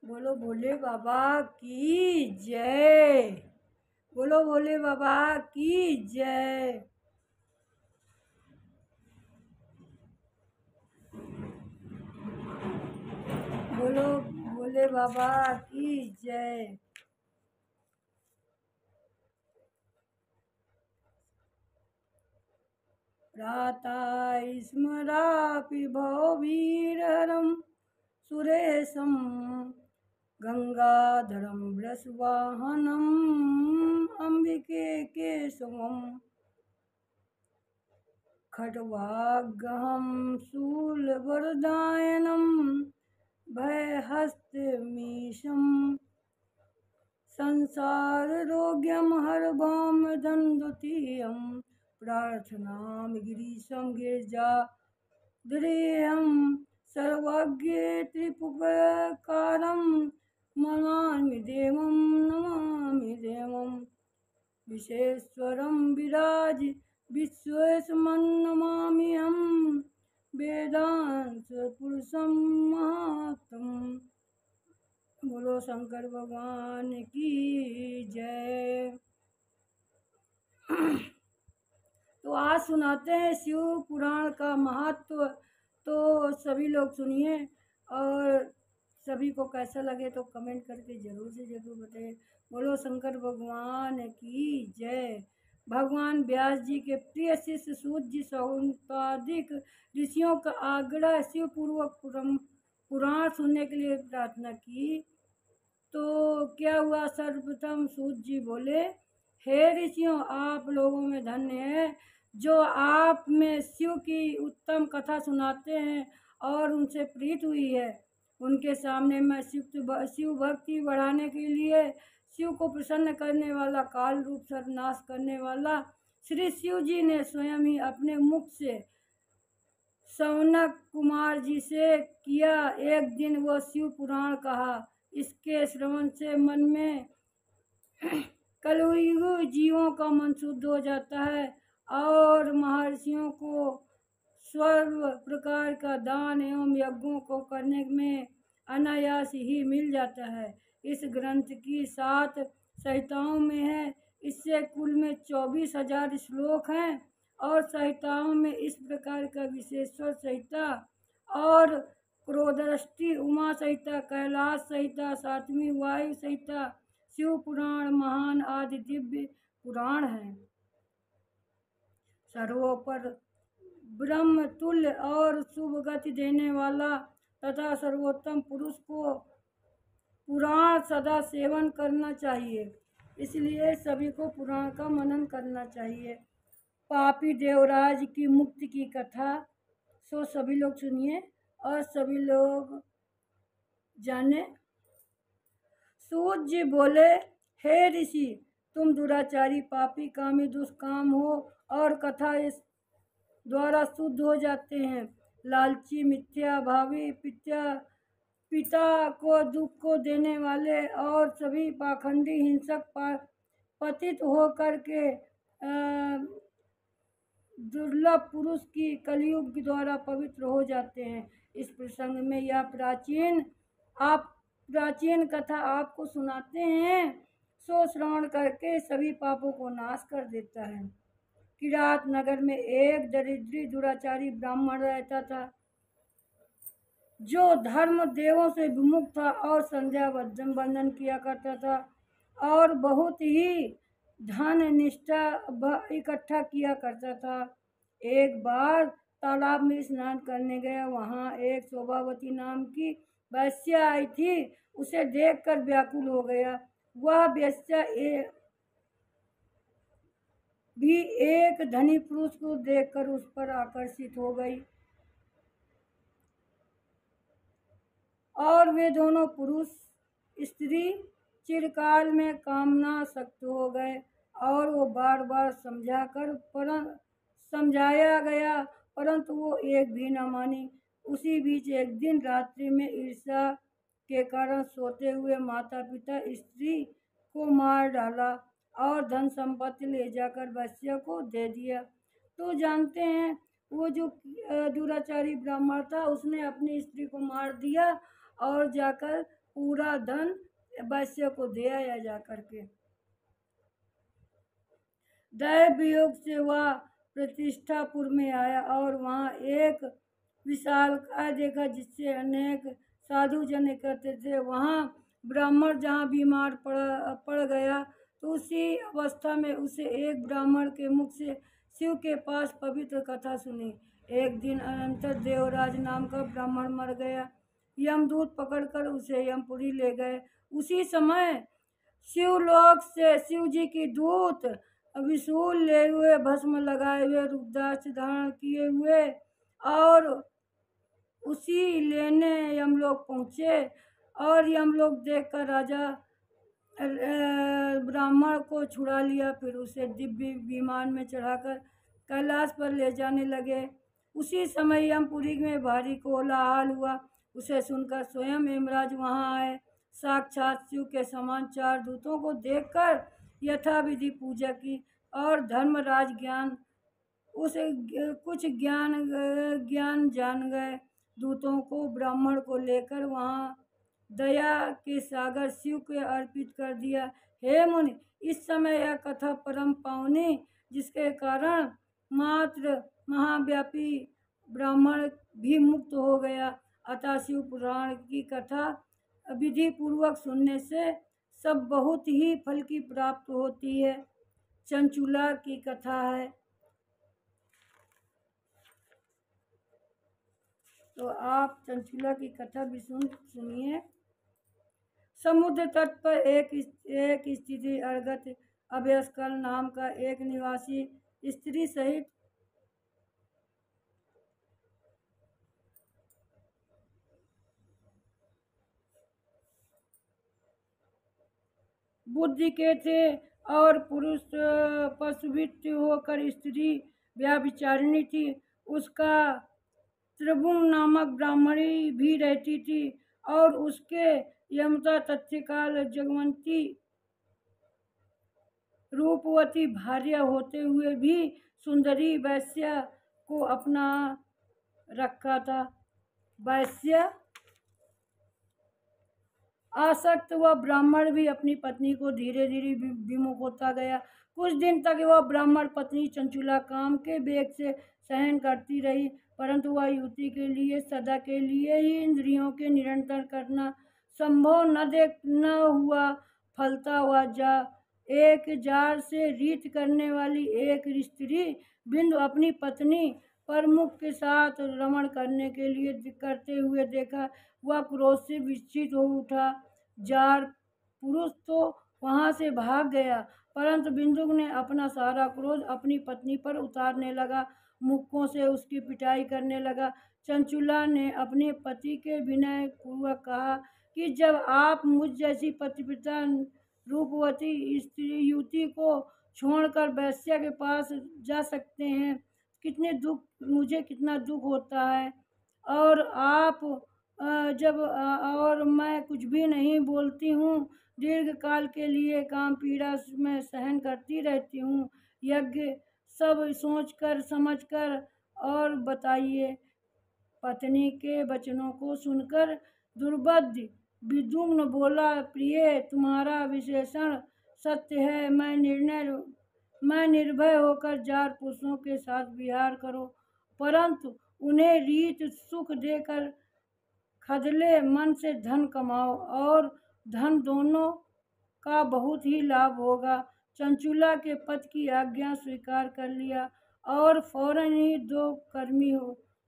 बोलो भोले बाबा की जय। बोलो भोले बाबा की जय। बोलो भोले बाबा की जय। प्रातः स्मरापि भवभीरहरं सुरेशं गंगाधरं वृषवाहनम् अंबिके केशवम् खड्वाग्रहं शूलवरदायनं भयहस्तमीशं संसाररोग्यं हरवां दन्दुतीयं प्रार्थनां गिरीशं गिरिजाधरेयं सर्वज्ञ त्रिपुरकारं नमामि देवं विश्वेश्वरं विराज विश्वेशमन्नमाम्यहं वेदांत पुरुषं महात्म। बोलो शंकर भगवान की जय। तो आज सुनाते हैं शिव पुराण का महत्व। तो सभी लोग सुनिए और सभी को कैसा लगे तो कमेंट करके ज़रूर से ज़रूर बताइए। बोलो शंकर भगवान की जय। भगवान व्यास जी के प्रिय शिष्य सूत जी सौनकादिक ऋषियों का आग्रह शिव पूर्वक पुराण सुनने के लिए प्रार्थना की। तो क्या हुआ, सर्वप्रथम सूत जी बोले, हे ऋषियों, आप लोगों में धन्य है जो आप में शिव की उत्तम कथा सुनाते हैं और उनसे प्रीत हुई है। उनके सामने मैं शिव भक्ति बढ़ाने के लिए शिव को प्रसन्न करने वाला काल रूप सर्वनाश करने वाला श्री शिव जी ने स्वयं ही अपने मुख से सौनक कुमार जी से किया। एक दिन वो शिव पुराण कहा। इसके श्रवण से मन में कलयुगी जीवों का मन शुद्ध हो जाता है और महर्षियों को सर्व प्रकार का दान एवं यज्ञों को करने में अनायास ही मिल जाता है। इस ग्रंथ की 7 संहिताओं में है। इससे कुल में 24,000 श्लोक हैं और संहिताओं में इस प्रकार का विशेश्वर संहिता और क्रोधरष्टि उमा संहिता, कैलाश संहिता, 7वीं वायु संहिता, शिव पुराण, महान आदि दिव्य पुराण है। सर्वोपर ब्रह्म तुल्य और शुभ गति देने वाला तथा सर्वोत्तम पुरुष को पुराण सदा सेवन करना चाहिए। इसलिए सभी को पुराण का मनन करना चाहिए। पापी देवराज की मुक्ति की कथा। सो सभी लोग सुनिए और सभी लोग जाने। सूत जी बोले, हे ऋषि, तुम दुराचारी, पापी, कामी, दुष्काम हो और कथा इस द्वारा शुद्ध हो जाते हैं। लालची, मिथ्या भावी, पिता को दुख को देने वाले और सभी पाखंडी हिंसक पतित होकर के दुर्लभ पुरुष की कलयुग द्वारा पवित्र हो जाते हैं। इस प्रसंग में यह प्राचीन कथा आपको सुनाते हैं। सो श्रवण करके सभी पापों को नाश कर देता है। किरात नगर में एक दरिद्री दुराचारी ब्राह्मण रहता था जो धर्म देवों से विमुख था और संध्या वंदन किया करता था और बहुत ही धन निष्ठा इकट्ठा किया करता था। एक बार तालाब में स्नान करने गया। वहाँ एक शोभावती नाम की वैश्या आई थी। उसे देखकर व्याकुल हो गया। वह वैश्या भी एक धनी पुरुष को देखकर उस पर आकर्षित हो गई और वे दोनों पुरुष स्त्री चिरकाल में कामनासक्त हो गए और वो बार बार समझाया गया परंतु वो एक भी न मानी। उसी बीच एक दिन रात्रि में ईर्ष्या के कारण सोते हुए माता पिता स्त्री को मार डाला और धन संपत्ति ले जाकर वैश्य को दे दिया। तो जानते हैं वो जो दुराचारी ब्राह्मण था उसने अपनी स्त्री को मार दिया और जाकर पूरा धन वैश्य को दे आया जा करके। दैव वियोग से वह प्रतिष्ठापुर में आया और वहाँ एक विशालकाय देखा जिससे अनेक साधु जन करते थे। वहाँ ब्राह्मण जहाँ बीमार पड़ गया तो उसी अवस्था में उसे एक ब्राह्मण के मुख से शिव के पास पवित्र कथा सुनी। एक दिन अनंतर देवराज नाम का ब्राह्मण मर गया। यमदूत पकड़कर उसे यमपुरी ले गए। उसी समय शिवलोक से शिव जी की दूत विशूल ले हुए, भस्म लगाए हुए, रुद्राक्ष धारण किए हुए और उसी लेने यमलोक पहुँचे। और यमलोक देखकर राजा ब्राह्मण को छुड़ा लिया। फिर उसे दिव्य विमान में चढ़ाकर कैलाश पर ले जाने लगे। उसी समय यमपुरी में भारी कोलाहल हुआ। उसे सुनकर स्वयं यमराज वहाँ आए। साक्षात शिव के समान 4 दूतों को देखकर यथाविधि पूजा की और धर्मराज कुछ ज्ञान जान गए। दूतों को ब्राह्मण को लेकर वहाँ दया के सागर शिव को अर्पित कर दिया। हे मुनि, इस समय यह कथा परम पावनी, जिसके कारण मात्र महाव्यापी ब्राह्मण भी मुक्त हो गया। अतः शिव पुराण की कथा विधि पूर्वक सुनने से सब बहुत ही फल की प्राप्त होती है। चंचुला की कथा है। तो आप चंचुला की कथा भी सुनिए। समुद्र तट पर एक स्थिति अर्गत अभ्यस्कल नाम का एक निवासी स्त्री सहित बुद्धि के थे और पुरुष पशुवृत्त होकर स्त्री व्याभिचारिणी थी। उसका त्रिभुवन नामक ब्राह्मणी भी रहती थी और उसके यमता तथ्यकाल जगवंती रूपवती भार्या होते हुए भी सुंदरी वैश्या को अपना रखा था। वैश्य आसक्त वह ब्राह्मण भी अपनी पत्नी को धीरे धीरे विमुख होता गया। कुछ दिन तक वह ब्राह्मण पत्नी चंचुला काम के वेग से सहन करती रही, परंतु वह युवती के लिए सदा के लिए ही इंद्रियों के निरंतर करना संभव न हुआ। फलता हुआ एक जार से रीत करने वाली एक स्त्री बिंदु अपनी पत्नी प्रमुख के साथ रमण करने के लिए करते हुए देखा। वह क्रोध से विचलित हो उठा। जार पुरुष तो वहां से भाग गया, परंतु बिंदु ने अपना सारा क्रोध अपनी पत्नी पर उतारने लगा। मुक्कों से उसकी पिटाई करने लगा। चंचुला ने अपने पति के विनय पूर्वक कहा कि जब आप मुझ जैसी पतिव्रता रूपवती स्त्री युवती को छोड़कर वैश्या के पास जा सकते हैं, मुझे कितना दुख होता है। और आप और मैं कुछ भी नहीं बोलती हूँ। दीर्घ काल के लिए काम पीड़ा में सहन करती रहती हूँ। यज्ञ सब सोचकर समझकर और बताइए। पत्नी के वचनों को सुनकर दुर्बुद्धि विद्युम्न बोला, प्रिय, तुम्हारा विशेषण सत्य है। मैं निर्भय होकर जार पुरुषों के साथ विहार करो, परंतु उन्हें रीत सुख देकर खदले मन से धन कमाओ और धन दोनों का बहुत ही लाभ होगा। चंचुला के पति की आज्ञा स्वीकार कर लिया और फौरन ही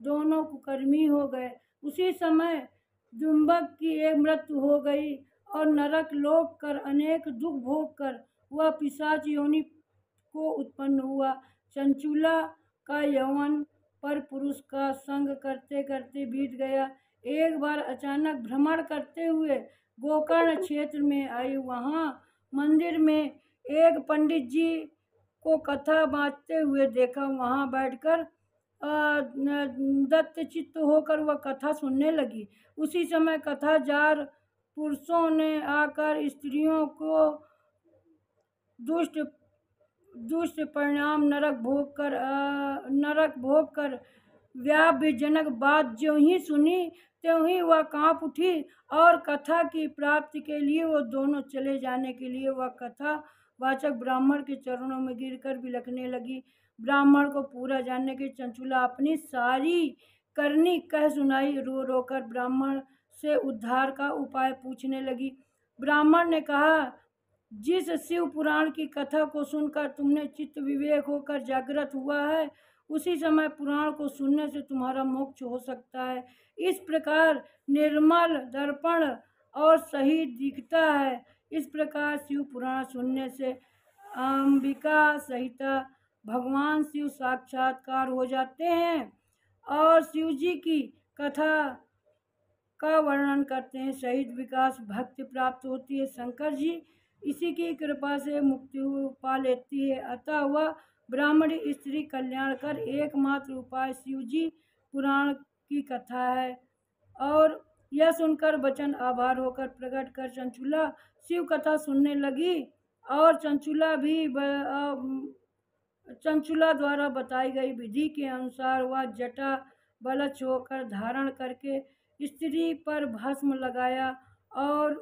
दोनों कुकर्मी हो गए। उसी समय जुम्बक की एक मृत्यु हो गई और नरक लोक कर अनेक दुख भोग कर वह पिशाच योनि को उत्पन्न हुआ। चंचुला का यौवन पर पुरुष का संग करते करते बीत गया। एक बार अचानक भ्रमण करते हुए गोकर्ण क्षेत्र में आई। वहाँ मंदिर में एक पंडित जी को कथा बाँचते हुए देखा। वहाँ बैठकर दत्तचित्त होकर वह कथा सुनने लगी। उसी समय कथा जार पुरुषों ने आकर स्त्रियों को दुष्ट परिणाम नरक भोग कर व्याभजनक बात ज्यों ही सुनी त्यों ही वह कांप उठी और कथा की प्राप्ति के लिए वो दोनों चले जाने के लिए वह कथा वाचक ब्राह्मण के चरणों में गिरकर बिलखने लगी। ब्राह्मण को पूरा जानने की चंचुला अपनी सारी करनी कह सुनाई। रो रो कर ब्राह्मण से उद्धार का उपाय पूछने लगी। ब्राह्मण ने कहा, जिस शिव पुराण की कथा को सुनकर तुमने चित्त विवेक होकर जागृत हुआ है, उसी समय पुराण को सुनने से तुम्हारा मोक्ष हो सकता है। इस प्रकार निर्मल दर्पण और सही दिखता है। इस प्रकार शिव पुराण सुनने से अंबिका सहित भगवान शिव साक्षात्कार हो जाते हैं और शिव जी की कथा का वर्णन करते हैं। शहीद विकास भक्ति प्राप्त होती है। शंकर जी इसी की कृपा से मुक्ति पा लेती है। अतः वह ब्राह्मणी स्त्री कल्याण कर एकमात्र उपाय शिव जी पुराण की कथा है। और यह सुनकर वचन आभार होकर प्रकट कर चंचुला शिव कथा सुनने लगी और चंचुला द्वारा बताई गई विधि के अनुसार वह जटा बलच होकर धारण करके स्त्री पर भस्म लगाया और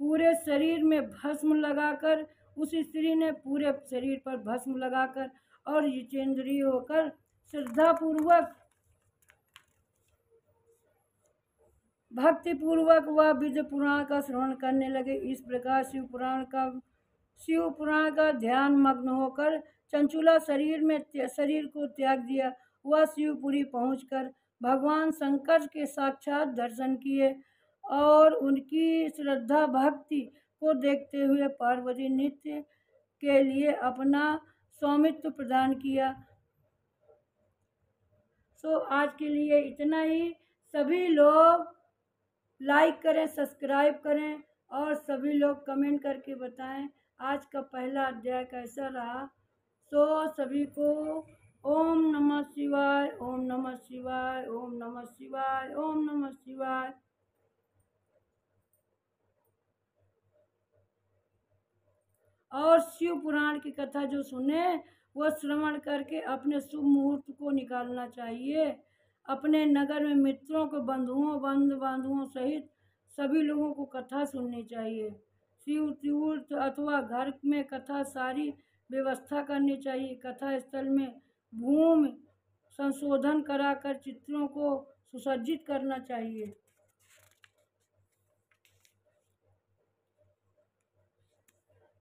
पूरे शरीर में भस्म लगाकर उस स्त्री ने पूरे शरीर पर भस्म लगाकर और जितेंद्रिय होकर श्रद्धापूर्वक भक्तिपूर्वक वह विद्य पुराण का श्रवण करने लगे। इस प्रकार शिव पुराण का ध्यान मग्न होकर चंचुला शरीर को त्याग दिया। वह शिवपुरी पहुंचकर भगवान शंकर के साक्षात दर्शन किए और उनकी श्रद्धा भक्ति को देखते हुए पार्वती नित्य के लिए अपना स्वामित्व प्रदान किया। सो आज के लिए इतना ही। सभी लोग लाइक करें, सब्सक्राइब करें और सभी लोग कमेंट करके बताएं आज का पहला अध्याय कैसा रहा। सो सभी को ओम नमः शिवाय, ओम नमः शिवाय, ओम नमः शिवाय, ओम नमः शिवाय। और शिव पुराण की कथा जो सुने वह श्रवण करके अपने शुभ मुहूर्त को निकालना चाहिए। अपने नगर में मित्रों को बांधुओं सहित सभी लोगों को कथा सुननी चाहिए। शिव तीर्थ अथवा घर में कथा सारी व्यवस्था करनी चाहिए। कथा स्थल में भूमि संशोधन कराकर चित्रों को सुसज्जित करना चाहिए।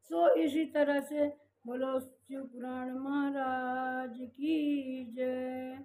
सो इसी तरह से बोलो शिव पुराण महाराज की जय।